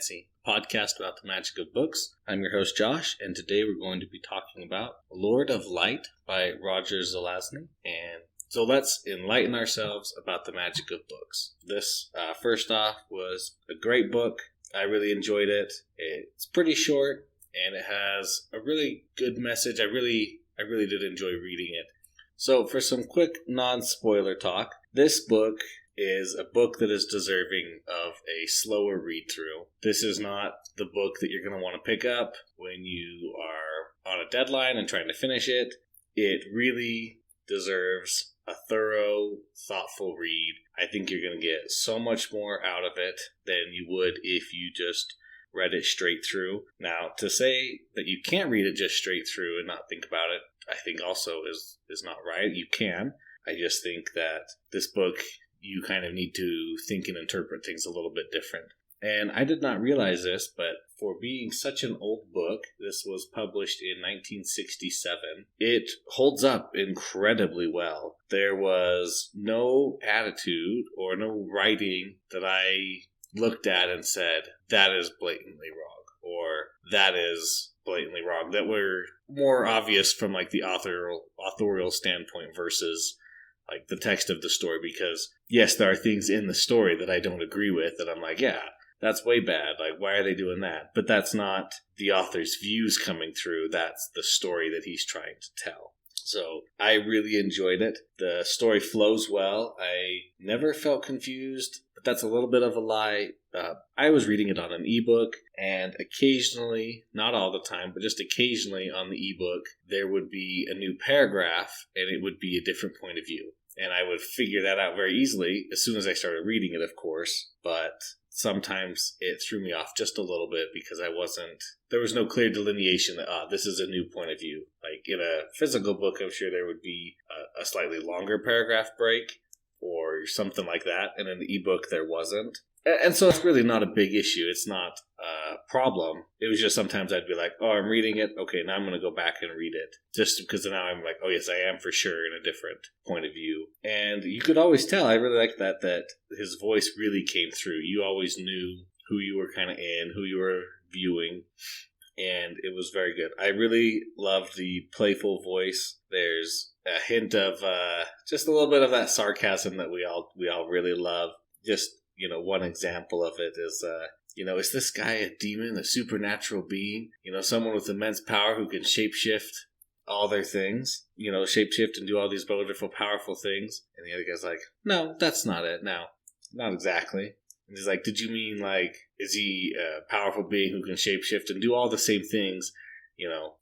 Fancy, podcast about the magic of books. I'm your host, Josh, and today we're going to be talking about Lord of Light by Roger Zelazny. And so let's enlighten ourselves about the magic of books. This, first off, was a great book. I really enjoyed it. It's pretty short, and it has a really good message. I really did enjoy reading it. So for some quick non-spoiler talk, this book is a book that is deserving of a slower read-through. This is not the book that you're going to want to pick up when you are on a deadline and trying to finish it. It really deserves a thorough, thoughtful read. I think you're going to get so much more out of it than you would if you just read it straight through. Now, to say that you can't read it just straight through and not think about it, I think also is not right. You can. I just think that this book, you kind of need to think and interpret things a little bit different. And I did not realize this, but for being such an old book, this was published in 1967, it holds up incredibly well. There was no attitude or no writing that I looked at and said, that is blatantly wrong, or that is blatantly wrong, that were more obvious from like the authorial standpoint versus like the text of the story, because yes, there are things in the story that I don't agree with that I'm like, yeah, that's way bad. Like, why are they doing that? But that's not the author's views coming through. That's the story that he's trying to tell. So I really enjoyed it. The story flows well. I never felt confused, but that's a little bit of a lie. I was reading it on an ebook, and occasionally, not all the time, but just occasionally on the ebook, there would be a new paragraph, and it would be a different point of view. And I would figure that out very easily as soon as I started reading it, of course. But sometimes it threw me off just a little bit because there was no clear delineation that, this is a new point of view. Like in a physical book, I'm sure there would be a slightly longer paragraph break or something like that. And in the ebook, there wasn't. And so it's really not a big issue. It's not a problem. It was just sometimes I'd be like, oh, I'm reading it. Okay, now I'm going to go back and read it. Just because now I'm like, oh, yes, I am for sure in a different point of view. And you could always tell, I really like that his voice really came through. You always knew who you were kind of in, who you were viewing. And it was very good. I really loved the playful voice. There's a hint of just a little bit of that sarcasm that we all really love. Just, one example of it is, is this guy a demon, a supernatural being? Someone with immense power who can shapeshift all their things, shapeshift and do all these wonderful, powerful things. And the other guy's like, no, that's not it. No, not exactly. And he's like, did you mean like, is he a powerful being who can shapeshift and do all the same things?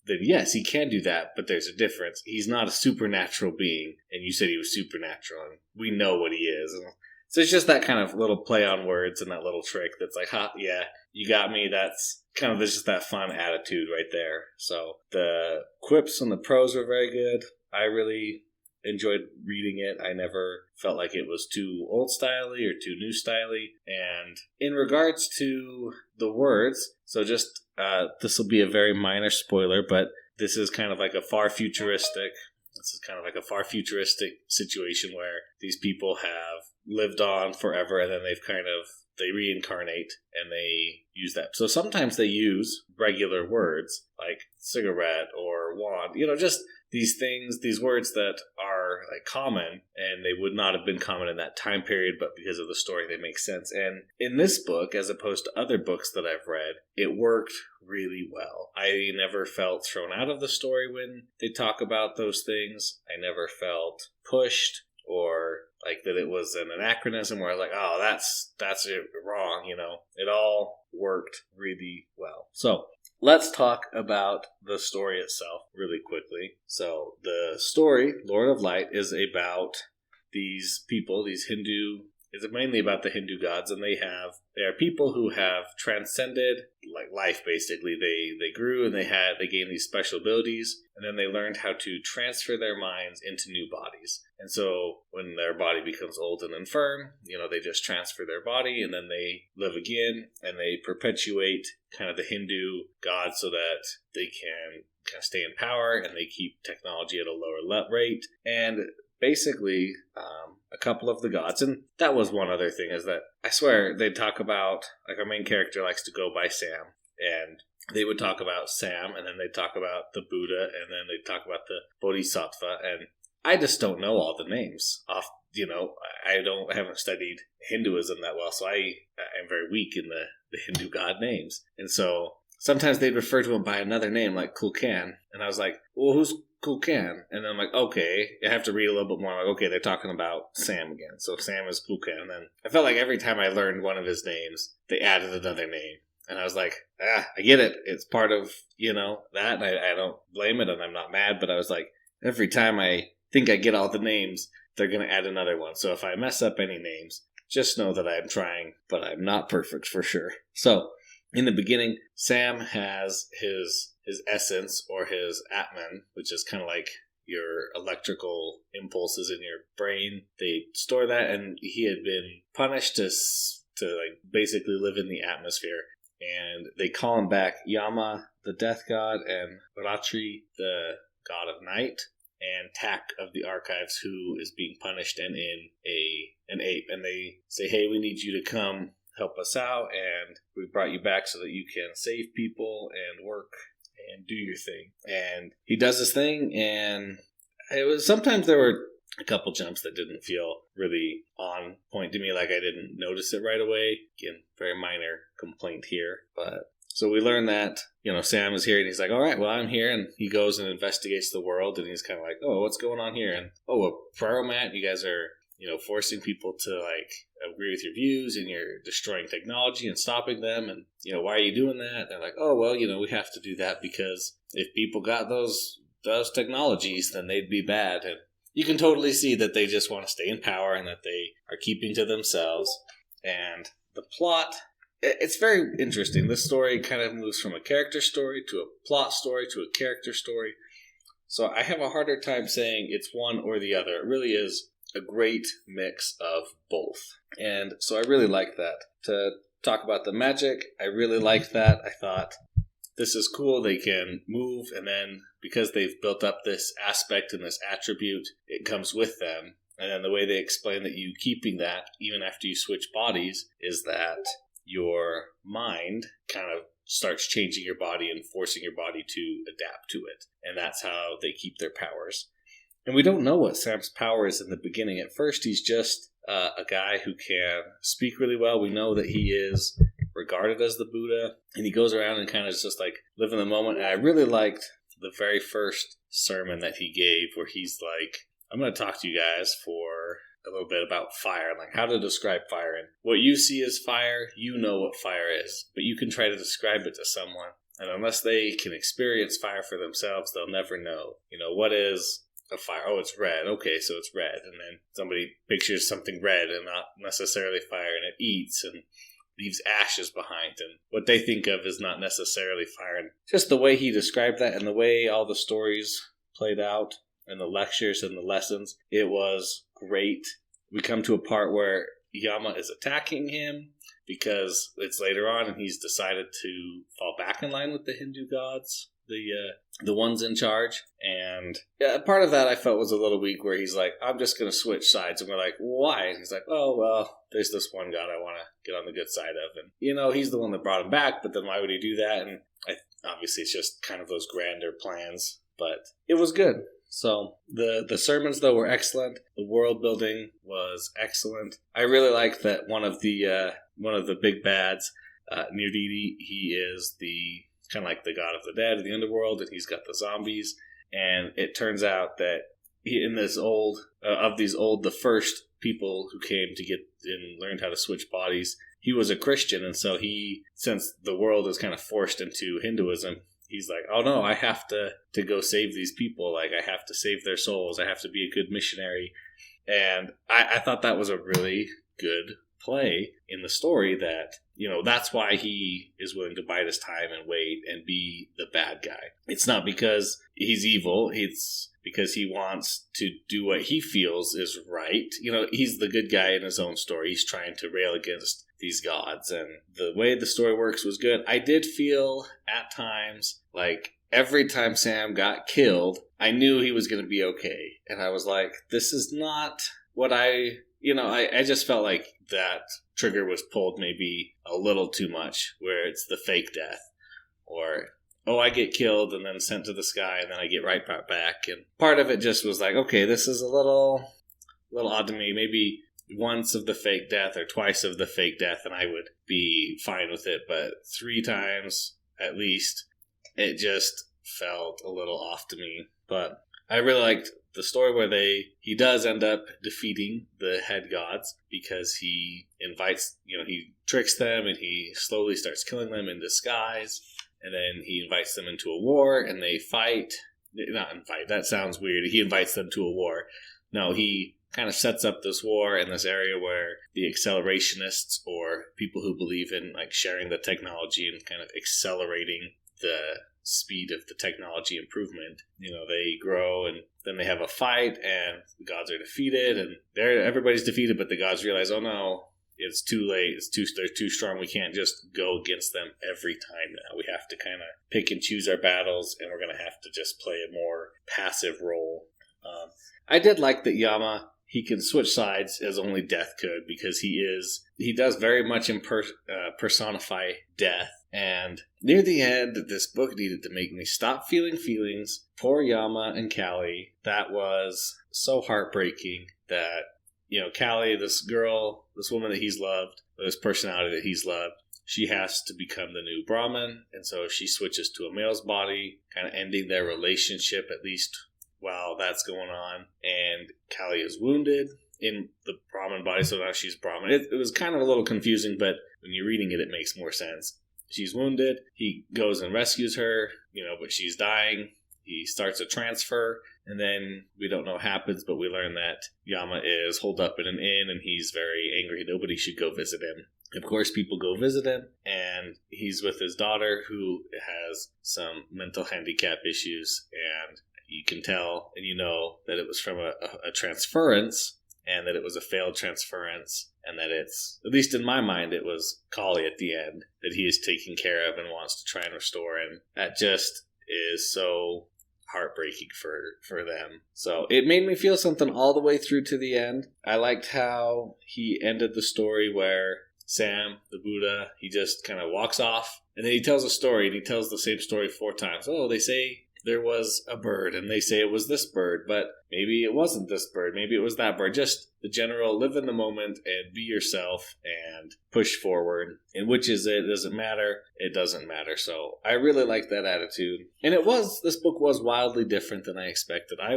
Then yes, he can do that, but there's a difference. He's not a supernatural being, and you said he was supernatural, and we know what he is. And so it's just that kind of little play on words and that little trick that's like, yeah, you got me. That's kind of just that fun attitude right there. So the quips and the prose were very good. I really enjoyed reading it. I never felt like it was too old-styley or too new-styley. And in regards to the words, so just this will be a very minor spoiler, but this is kind of like a far futuristic situation where these people have lived on forever, and then they reincarnate and they use that. So sometimes they use regular words like cigarette or wand, just these things, these words that are like common, and they would not have been common in that time period, but because of the story, they make sense. And in this book, as opposed to other books that I've read, it worked really well. I never felt thrown out of the story when they talk about those things. I never felt pushed or like that it was an anachronism where I was like, oh, that's it wrong, It all worked really well. So let's talk about the story itself really quickly. So the story, Lord of Light, is about these people, these Hindu. It's mainly about the Hindu gods, and they are people who have transcended like life. Basically, they grew and they gained these special abilities, and then they learned how to transfer their minds into new bodies. And so when their body becomes old and infirm, they just transfer their body, and then they live again, and they perpetuate kind of the Hindu gods so that they can kind of stay in power, and they keep technology at a lower rate. And basically a couple of the gods. And that was one other thing, is that I swear they'd talk about, like, our main character likes to go by Sam, and they would talk about Sam, and then they'd talk about the Buddha, and then they'd talk about the Bodhisattva, and I just don't know all the names off. I haven't studied Hinduism that well, so I am very weak in the Hindu god names. And so sometimes they'd refer to him by another name, like Kulkan, and I was like, well, who's Kulkan? And then I'm like, okay, I have to read a little bit more. I'm like, okay, they're talking about Sam again. So Sam is Kulkan. And then I felt like every time I learned one of his names, they added another name. And I was like, I get it. It's part of, that. And I don't blame it, and I'm not mad. But I was like, every time I think I get all the names, they're going to add another one. So if I mess up any names, just know that I'm trying, but I'm not perfect for sure. So in the beginning, Sam has his essence, or his Atman, which is kind of like your electrical impulses in your brain. They store that, and he had been punished to like basically live in the atmosphere. And they call him back Yama, the death god, and Ratri, the god of night, and Tak of the archives, who is being punished and in an ape. And they say, hey, we need you to come help us out, and we brought you back so that you can save people and work and do your thing. And he does this thing, and sometimes there were a couple jumps that didn't feel really on point to me, like I didn't notice it right away. Again, very minor complaint here. But so we learn that, Sam is here, and he's like, all right, well, I'm here. And he goes and investigates the world, and he's kind of like, oh, what's going on here? And, a prayer mat, you guys are, forcing people to, like, agree with your views, and you're destroying technology and stopping them. And, why are you doing that? They're like, oh, well, we have to do that because if people got those technologies, then they'd be bad. And you can totally see that they just want to stay in power, and that they are keeping to themselves. And the plot, it's very interesting. This story kind of moves from a character story to a plot story to a character story. So I have a harder time saying it's one or the other. It really is a great mix of both. And so I really like that. To talk about the magic, I really liked that. I thought, this is cool. They can move, and then because they've built up this aspect and this attribute, it comes with them. And then the way they explain that you keeping that even after you switch bodies is that your mind kind of starts changing your body and forcing your body to adapt to it. And that's how they keep their powers. And we don't know what Sam's power is in the beginning. At first, he's just a guy who can speak really well. We know that he is regarded as the Buddha, and he goes around and kind of just like live in the moment. And I really liked the very first sermon that he gave, where he's like, I'm going to talk to you guys for a little bit about fire, like how to describe fire. And what you see as fire, you know what fire is, but you can try to describe it to someone, and unless they can experience fire for themselves, they'll never know. What is a fire? Oh, it's red. Okay, so it's red. And then somebody pictures something red and not necessarily fire, and it eats and leaves ashes behind, and what they think of is not necessarily fire. And just the way he described that, and the way all the stories played out, and the lectures and the lessons, it was great. We come to a part where Yama is attacking him because it's later on, and he's decided to fall back in line with the Hindu gods, the ones in charge. And part of that I felt was a little weak, where he's like, I'm just going to switch sides. And we're like, why? And he's like, oh, well, there's this one god I want to get on the good side of. And, he's the one that brought him back, but then why would he do that? And obviously it's just kind of those grander plans, but it was good. So the sermons, though, were excellent. The world building was excellent. I really liked that one of the big bads, Nirdidi, he is the kind of like the god of the dead of the underworld, and he's got the zombies. And it turns out that the first people who came to get and learned how to switch bodies, he was a Christian, and so since the world is kind of forced into Hinduism, he's like, oh no, I have to go save these people. Like, I have to save their souls. I have to be a good missionary. And I thought that was a really good play in the story, that, that's why he is willing to bide his time and wait and be the bad guy. It's not because he's evil. It's because he wants to do what he feels is right. He's the good guy in his own story. He's trying to rail against these gods, and the way the story works was good. I did feel at times like every time Sam got killed, I knew he was going to be okay. And I was like, this is not what I just felt like that trigger was pulled maybe a little too much, where it's the fake death. Or, I get killed and then sent to the sky and then I get right back. And part of it just was like, okay, this is a little odd to me. Maybe once of the fake death or twice of the fake death and I would be fine with it. But 3 times at least, it just felt a little off to me. But I really liked the story where he does end up defeating the head gods because he invites, he tricks them and he slowly starts killing them in disguise. And then he invites them into a war and they fight. Not invite, that sounds weird. He invites them to a war. No, he kind of sets up this war in this area where the accelerationists, or people who believe in like sharing the technology and kind of accelerating the speed of the technology improvement, they grow and then they have a fight and the gods are defeated and everybody's defeated, but the gods realize, oh no, it's too late, they're too strong, we can't just go against them every time now. We have to kind of pick and choose our battles, and we're going to have to just play a more passive role. I did like that Yama, he can switch sides as only death could, because he does very much personify death. And near the end, this book needed to make me stop feeling feelings. Poor Yama and Callie. That was so heartbreaking that, Callie, this woman that he's loved, this personality that he's loved, she has to become the new Brahmin. And so she switches to a male's body, kind of ending their relationship, at least while that's going on. And Callie is wounded in the Brahmin body, so now she's Brahmin. It was kind of a little confusing, but when you're reading it, it makes more sense. She's wounded. He goes and rescues her, but she's dying. He starts a transfer, and then we don't know what happens, but we learn that Yama is holed up in an inn, and he's very angry. Nobody should go visit him. Of course, people go visit him, and he's with his daughter, who has some mental handicap issues, and you can tell, and that it was from a transference, and that it was a failed transference, and that it's, at least in my mind, it was Kali at the end that he is taking care of and wants to try and restore, and that just is so heartbreaking for them. So it made me feel something all the way through to the end. I liked how he ended the story where Sam, the Buddha, he just kind of walks off, and then he tells a story, and he tells the same story 4 times. Oh, they say there was a bird, and they say it was this bird, but maybe it wasn't this bird, maybe it was that bird. Just the general live in the moment and be yourself and push forward. And which is it? Does it matter? It doesn't matter. So I really like that attitude. And this book was wildly different than I expected. I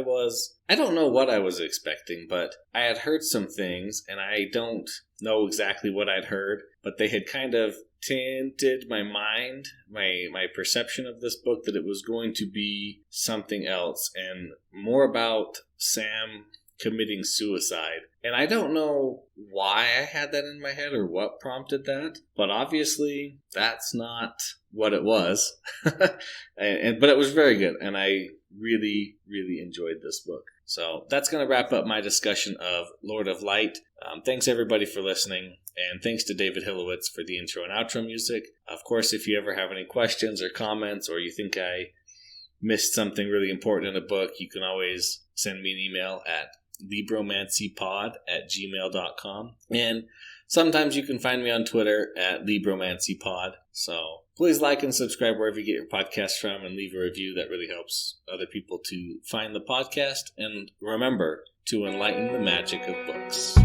don't know what I was expecting, but I had heard some things, and I don't know exactly what I'd heard, but they had kind of tinted my mind, my perception of this book, that it was going to be something else and more about Sam committing suicide. And I don't know why I had that in my head or what prompted that, but obviously that's not what it was. But it was very good, and I really, really enjoyed this book. So that's going to wrap up my discussion of Lord of Light. Thanks everybody for listening, and thanks to David Hilowitz for the intro and outro music. Of course, if you ever have any questions or comments, or you think I missed something really important in a book, you can always send me an email at libromancypod@gmail.com. And sometimes you can find me on Twitter at libromancypod. So please like and subscribe wherever you get your podcast from, and leave a review. That really helps other people to find the podcast. And remember to enlighten the magic of books.